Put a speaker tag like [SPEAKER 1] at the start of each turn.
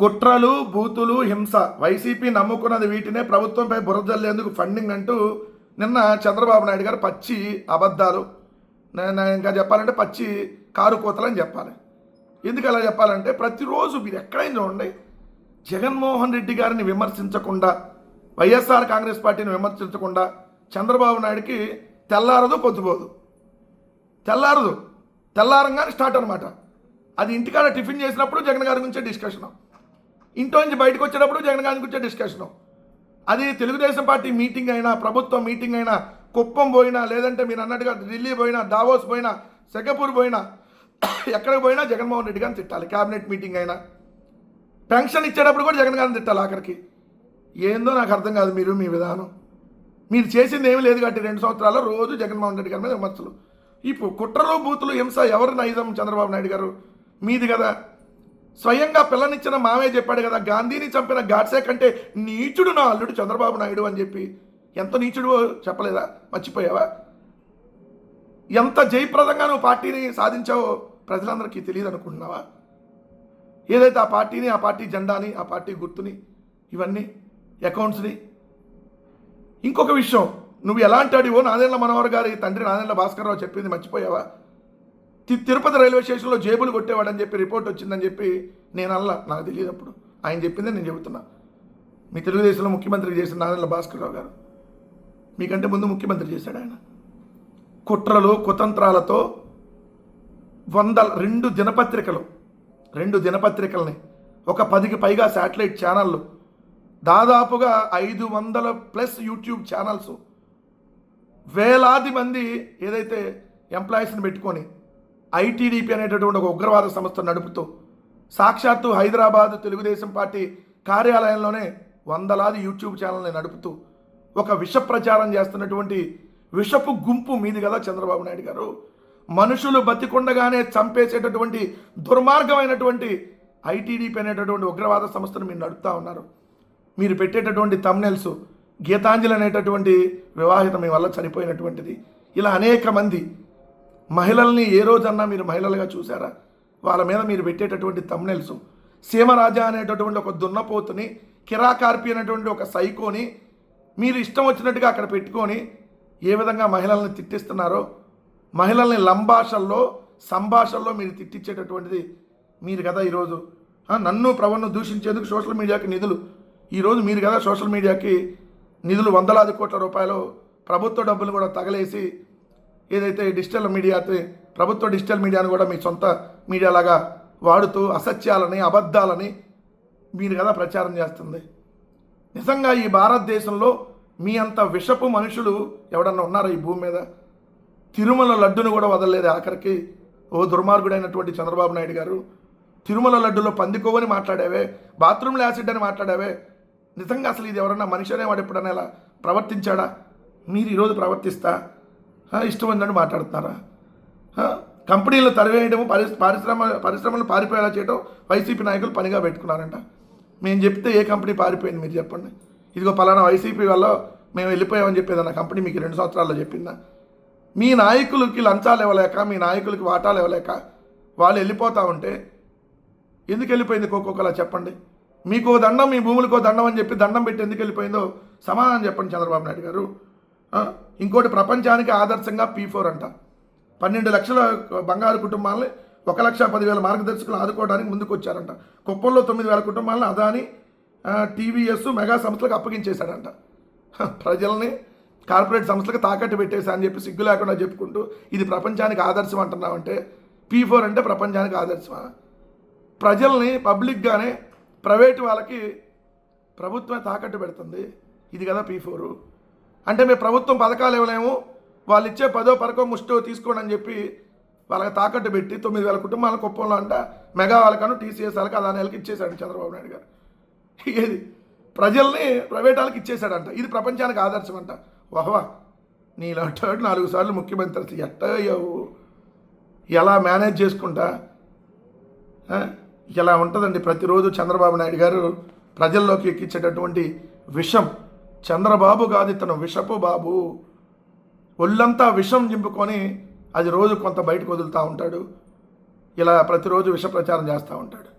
[SPEAKER 1] కుట్రలు, బూతులు, హింస. వైసీపీ నమ్ముకున్నది వీటినే. ప్రభుత్వంపై బురద జల్లేందుకు ఫండింగ్ అంటూ నిన్న చంద్రబాబు నాయుడు గారు పచ్చి అబద్ధాలు, నేను ఇంకా చెప్పాలంటే పచ్చి కారు కోతలని చెప్పాలి. ఎందుకు అలా చెప్పాలంటే ప్రతిరోజు మీరు ఎక్కడైనా చూడండి, జగన్మోహన్ రెడ్డి గారిని విమర్శించకుండా, వైఎస్ఆర్ కాంగ్రెస్ పార్టీని విమర్శించకుండా చంద్రబాబు నాయుడికి తెల్లారదు పొద్దుపోదు. తెల్లారంగానే స్టార్ట్ అనమాట. అది ఇంటికాడ టిఫిన్ చేసినప్పుడు జగన్ గారి గురించే డిస్కషను, ఇంట్లో నుంచి బయటకు వచ్చేటప్పుడు జగన్ గారి గురించే డిస్కషను. అది తెలుగుదేశం పార్టీ మీటింగ్ అయినా, ప్రభుత్వం మీటింగ్ అయినా, కుప్పం పోయినా, లేదంటే మీరు అన్నట్టుగా ఢిల్లీ పోయినా, దావోస్ పోయినా, సింగపూర్ పోయినా, ఎక్కడికి పోయినా జగన్మోహన్ రెడ్డి గారిని తిట్టాలి. క్యాబినెట్ మీటింగ్ అయినా, పెన్షన్ ఇచ్చేటప్పుడు కూడా జగన్ గారిని తిట్టాలి. ఆఖరికి ఏందో నాకు అర్థం కాదు మీ విధానం. మీరు చేసింది ఏమీ లేదు కాబట్టి 2 సంవత్సరాల్లో రోజు జగన్మోహన్ రెడ్డి గారి మీద విమర్శలు. ఇప్పుడు కుట్రలు, బూతులు, హింస ఎవరు నైజం? చంద్రబాబు నాయుడు గారు మీది కదా. స్వయంగా పిల్లనిచ్చిన మామే చెప్పాడు కదా, గాంధీని చంపిన గాడ్సే కంటే నీచుడు నా అల్లుడు చంద్రబాబు నాయుడు అని చెప్పి. ఎంత నీచుడు చెప్పలేదా? మర్చిపోయావా? ఎంత జయప్రదంగా నువ్వు పార్టీని సాధించావో ప్రజలందరికీ తెలియదు అనుకుంటున్నావా? ఏదైతే ఆ పార్టీని, ఆ పార్టీ జెండాని, ఆ పార్టీ గుర్తుని, ఇవన్నీ అకౌంట్స్ని. ఇంకొక విషయం, నువ్వు ఎలాంటి అడివో నాదెండ్ల మనోహర్ గారి తండ్రి నాదెండ్ల భాస్కర్రావు చెప్పింది మర్చిపోయావా? తిరుపతి రైల్వే స్టేషన్లో జేబులు కొట్టేవాడని చెప్పి రిపోర్ట్ వచ్చిందని చెప్పి నేను అలా, నాకు తెలియదు. అప్పుడు ఆయన చెప్పిందే నేను చెబుతున్నా. మీ తెలుగుదేశంలో ముఖ్యమంత్రి చేసిన నాదెండ్ల భాస్కర్రావు గారు మీకంటే ముందు ముఖ్యమంత్రి చేశాడు ఆయన. కుట్రలు, కుతంత్రాలతో 2 దినపత్రికల్ని, ఒక 10కి పైగా శాటిలైట్ ఛానళ్ళు, దాదాపుగా 500+ యూట్యూబ్ ఛానల్స్, వేలాది మంది ఏదైతే ఎంప్లాయీస్ని పెట్టుకొని ఐటీడీపీ అనేటటువంటి ఒక ఉగ్రవాద సంస్థ నడుపుతూ, సాక్షాత్తు హైదరాబాద్ తెలుగుదేశం పార్టీ కార్యాలయంలోనే వందలాది యూట్యూబ్ ఛానల్ని నడుపుతూ ఒక విష ప్రచారం చేస్తున్నటువంటి విషపు గుంపు మీది కదా చంద్రబాబు నాయుడు గారు. మనుషులు బతికుండగానే చంపేసేటటువంటి దుర్మార్గమైనటువంటి ఐటీడీపీ అనేటటువంటి ఉగ్రవాద సంస్థను మీరు నడుపుతూ ఉన్నారు. మీరు పెట్టేటటువంటి థంబ్నెయిల్స్, గీతాంజలి అనేటటువంటి వివాహిత మీ వల్ల చనిపోయినటువంటిది, ఇలా అనేక మంది మహిళల్ని ఏ రోజన్నా మీరు మహిళలుగా చూసారా? వాళ్ళ మీద మీరు పెట్టేటటువంటి థంబ్నెయిల్స్, సీమరాజా అనేటటువంటి ఒక దున్నపోతుని, కిరాకార్పి అనేటువంటి ఒక సైకోని మీరు ఇష్టం వచ్చినట్టుగా అక్కడ పెట్టుకొని ఏ విధంగా మహిళల్ని తిట్టిస్తున్నారో, మహిళల్ని లంభాషల్లో, సంభాషల్లో మీరు తిట్టించేటటువంటిది మీరు కదా. ఈరోజు నన్ను ప్రవణ్ను దూషించేందుకు సోషల్ మీడియాకి నిధులు, ఈరోజు మీరు కదా సోషల్ మీడియాకి నిధులు వందలాది కోట్ల రూపాయలు ప్రభుత్వ డబ్బులు కూడా తగలేసి, ఏదైతే డిజిటల్ మీడియా, ప్రభుత్వ డిజిటల్ మీడియాను కూడా మీ సొంత మీడియాలాగా వాడుతూ అసత్యాలని, అబద్ధాలని మీరు కదా ప్రచారం చేస్తుంది. నిజంగా ఈ భారతదేశంలో మీ అంత విషపు మనుషులు ఎవడన్నా ఉన్నారా ఈ భూమి మీద? తిరుమల లడ్డును కూడా వదలలేదు ఆఖరికి. ఓ దుర్మార్గుడైనటువంటి చంద్రబాబు నాయుడు గారు, తిరుమల లడ్డులో పందికోవని మాట్లాడావే, బాత్రూంలో యాసిడ్ అని మాట్లాడావే. నిజంగా అసలు ఇది ఎవరన్నా మనిషి అనేవాడు ఎప్పుడన్నా ఇలా ప్రవర్తించాడా? మీరు ఈరోజు ప్రవర్తిస్తా ఇష్టం ఉందని మాట్లాడుతున్నారా? కంపెనీలు తరివేయడము, పరిశ్రమలు పారిపోయేలా చేయడం వైసీపీ నాయకులు పనిగా పెట్టుకున్నారంట. మేము చెప్తే ఏ కంపెనీ పారిపోయింది మీరు చెప్పండి? ఇదిగో పలానా వైసీపీ వల్ల మేము వెళ్ళిపోయామని చెప్పేది నా కంపెనీ మీకు 2 సంవత్సరాల్లో చెప్పిందా? మీ నాయకులకి లంచాలు ఇవ్వలేక, మీ నాయకులకి వాటాలు ఇవ్వలేక వాళ్ళు వెళ్ళిపోతూ ఉంటే ఎందుకు వెళ్ళిపోయింది కోకోకలా చెప్పండి? మీకు దండం, మీ భూములకో దండం అని చెప్పి దండం పెట్టి ఎందుకు వెళ్ళిపోయిందో సమాధానం చెప్పండి చంద్రబాబు నాయుడు గారు. ఇంకోటి, ప్రపంచానికి ఆదర్శంగా P4 అంట. 12 లక్షల బంగారు కుటుంబాలని 1,10,000 మార్గదర్శకులు ఆదుకోవడానికి ముందుకు వచ్చారంట. కుప్పంలో 9,000 కుటుంబాలను అదాని, టీవీఎస్, మెగా సంస్థలకు అప్పగించేశాడంట. ప్రజల్ని కార్పొరేట్ సంస్థలకు తాకట్టు పెట్టేశా అని చెప్పి సిగ్గు లేకుండా చెప్పుకుంటూ ఇది ప్రపంచానికి ఆదర్శం అంటున్నామంటే, P4 అంటే ప్రపంచానికి ఆదర్శమా? ప్రజల్ని పబ్లిక్గానే ప్రైవేటు వాళ్ళకి ప్రభుత్వమే తాకట్టు పెడుతుంది. ఇది కదా P4 అంటే. మేము ప్రభుత్వం పథకాలు ఇవ్వలేము, వాళ్ళు ఇచ్చే 10ో 12 ముష్టో తీసుకోండి అని చెప్పి వాళ్ళకి తాకట్టు పెట్టి 9,000 కుటుంబాల కుప్పంలో అంట మెగా వాళ్ళకను, టీసీఎస్ వాళ్ళకి, అదాని వాళ్ళకి ఇచ్చేశాడు చంద్రబాబు నాయుడు గారు. ఏది ప్రజల్ని ప్రైవేట్ వాళ్ళకి ఇచ్చేశాడంట. ఇది ప్రపంచానికి ఆదర్శం అంట. వాహ్వా, నీలాంటి 4 సార్లు ముఖ్యమంత్రి ఎట్టయ్యావు, ఎలా మేనేజ్ చేసుకుంటా ఇలా ఉంటుందండి. ప్రతిరోజు చంద్రబాబు నాయుడు గారు ప్రజల్లోకి ఎక్కించేటటువంటి విషం. చంద్రబాబు కాదు ఇతను, విషపు బాబు. ఒళ్ళంతా విషం చింపుకొని అది రోజు కొంత బయటకు వదులుతూ ఉంటాడు. ఇలా ప్రతిరోజు విష ప్రచారం చేస్తూ ఉంటాడు.